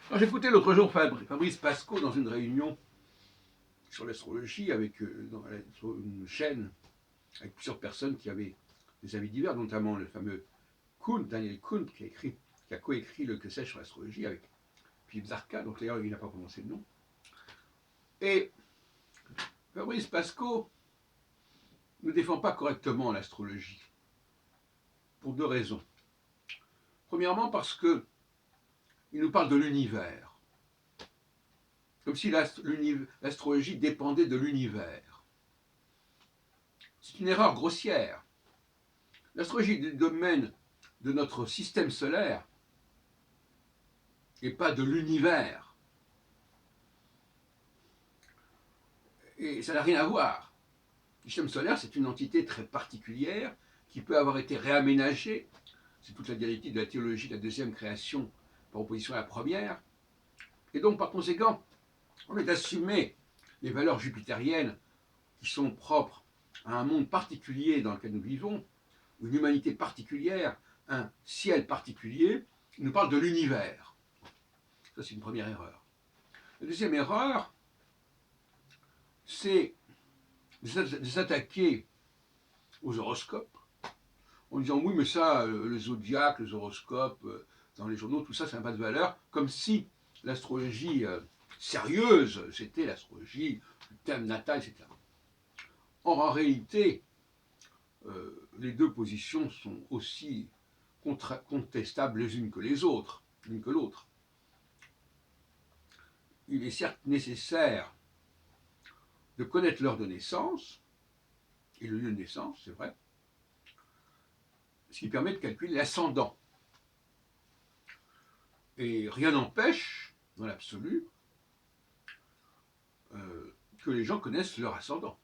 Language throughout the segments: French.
Alors j'écoutais l'autre jour Fabrice Pasco dans une réunion sur l'astrologie sur une chaîne avec plusieurs personnes qui avaient des avis divers, notamment le fameux Daniel Kuhn, qui a coécrit le Que sais-je sur l'astrologie avec Philippe Zarka, donc d'ailleurs il n'a pas prononcé le nom. Et Fabrice Pasco ne défend pas correctement l'astrologie, pour deux raisons. Premièrement, parce qu'il nous parle de l'univers, comme si l'astrologie dépendait de l'univers. C'est une erreur grossière. L'astrologie est du domaine de notre système solaire et pas de l'univers. Et ça n'a rien à voir. Le système solaire, c'est une entité très particulière qui peut avoir été réaménagée. C'est toute la dialectique de la théologie de la deuxième création par opposition à la première. Et donc, par conséquent, on est d'assumer les valeurs jupitériennes qui sont propres à un monde particulier dans lequel nous vivons, une humanité particulière, un ciel particulier. Il nous parle de l'univers. Ça, c'est une première erreur. La deuxième erreur, c'est de s'attaquer aux horoscopes en disant oui, mais ça, le zodiaque, les horoscopes, dans les journaux, tout ça, ça n'a pas de valeur, comme si l'astrologie sérieuse, c'était l'astrologie du thème natal, etc. Or, en réalité, les deux positions sont aussi contestables les unes que les autres, l'une que l'autre. Il est certes nécessaire de connaître l'heure de naissance et le lieu de naissance, c'est vrai, ce qui permet de calculer l'ascendant. Et rien n'empêche, dans l'absolu, que les gens connaissent leur ascendant.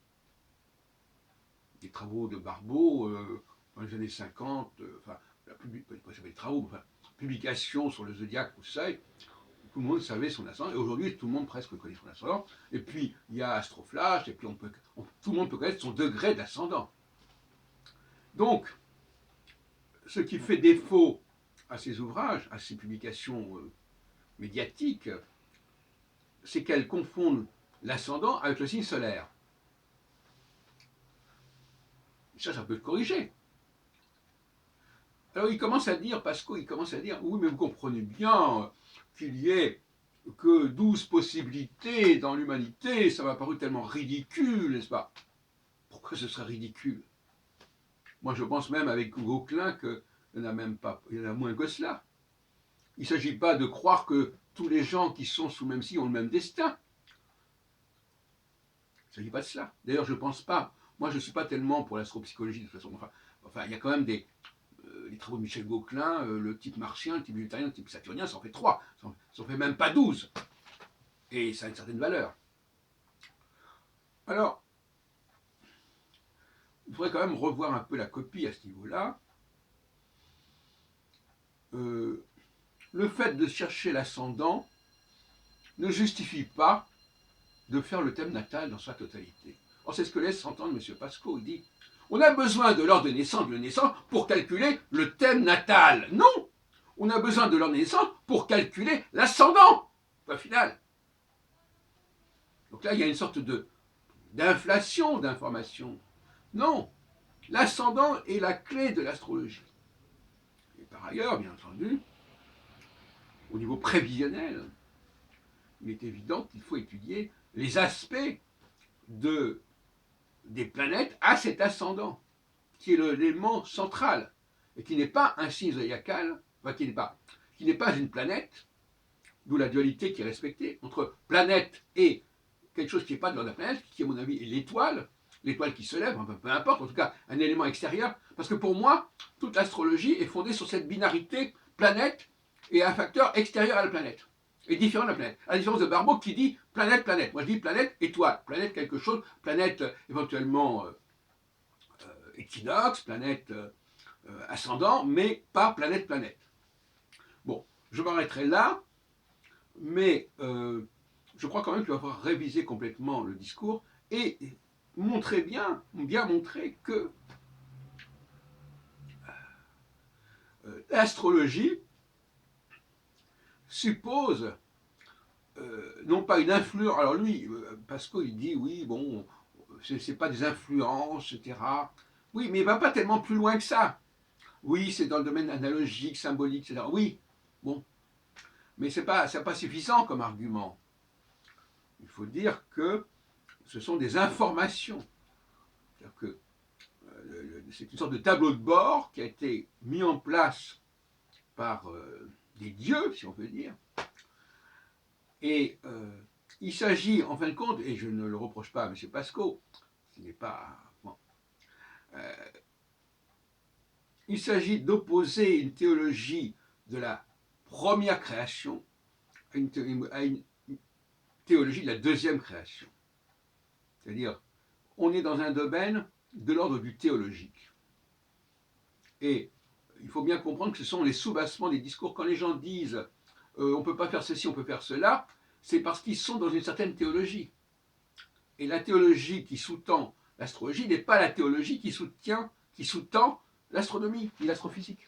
Les travaux de Barbeau, dans les années 50, enfin, les travaux, enfin, publications sur le zodiaque, tout ça, tout le monde savait son ascendant, et aujourd'hui, tout le monde presque connaît son ascendant. Et puis, il y a Astroflash, et puis tout le monde peut connaître son degré d'ascendant. Donc, ce qui fait défaut à ces ouvrages, à ces publications médiatiques, c'est qu'elles confondent l'ascendant avec le signe solaire. Ça peut être corrigé. Alors il commence à dire, Pasco, il commence à dire, oui, mais vous comprenez bien qu'il y ait que 12 possibilités dans l'humanité, ça m'a paru tellement ridicule, n'est-ce pas? Pourquoi ce serait ridicule? Moi je pense même avec Gauquelin qu'il n'y en a même pas, il y en a moins que cela. Il ne s'agit pas de croire que tous les gens qui sont sous le même signe ont le même destin. Il ne s'agit pas de cela. D'ailleurs, je ne pense pas. Moi, je ne suis pas tellement pour l'astropsychologie de toute façon. Enfin, il y a quand même les travaux de Michel Gauquelin, le type martien, le type végétarien, le type saturnien, ça en fait 3. Ça en fait même pas 12. Et ça a une certaine valeur. Alors, il faudrait quand même revoir un peu la copie à ce niveau-là. Le fait de chercher l'ascendant ne justifie pas de faire le thème natal dans sa totalité. Or, c'est ce que laisse entendre M. Pasco. Il dit on a besoin de l'heure de naissance pour calculer le thème natal. Non, on a besoin de l'heure de naissance pour calculer l'ascendant. Point final. Donc là, il y a une sorte d'inflation d'informations. Non, l'ascendant est la clé de l'astrologie. Et par ailleurs, bien entendu, au niveau prévisionnel, il est évident qu'il faut étudier les aspects des planètes à cet ascendant, qui est l'élément central, et qui n'est pas un signe zodiacal, enfin qui n'est pas une planète, d'où la dualité qui est respectée entre planète et quelque chose qui n'est pas de l'ordre de la planète, qui à mon avis est l'étoile qui se lève, enfin, peu importe, en tout cas un élément extérieur, parce que pour moi, toute l'astrologie est fondée sur cette binarité planète et un facteur extérieur à la planète, et différent de la planète. À la différence de Barbeau qui dit planète, planète. Moi je dis planète, étoile, planète quelque chose, planète éventuellement équinoxe, planète ascendant, mais pas planète, planète. Bon, je m'arrêterai là, mais je crois quand même qu'il va falloir réviser complètement le discours et montrer bien montrer que l'astrologie suppose non pas une influence. Alors lui, Pascal, il dit oui, bon, c'est pas des influences, etc. Oui, mais il va pas tellement plus loin que ça. Oui, c'est dans le domaine analogique, symbolique, etc. Oui, bon, mais c'est pas suffisant comme argument. Il faut dire que ce sont des informations. C'est-à-dire que c'est une sorte de tableau de bord qui a été mis en place par des dieux, si on peut dire. Et il s'agit, en fin de compte, et je ne le reproche pas à M. Pascal, ce n'est pas. Bon, euh, il s'agit d'opposer une théologie de la première création à une théologie de la deuxième création. C'est-à-dire, on est dans un domaine de l'ordre du théologique. Et il faut bien comprendre que ce sont les soubassements des discours. Quand les gens disent on ne peut pas faire ceci, on peut faire cela, c'est parce qu'ils sont dans une certaine théologie. Et la théologie qui sous-tend l'astrologie n'est pas la théologie qui sous-tend l'astronomie ni l'astrophysique.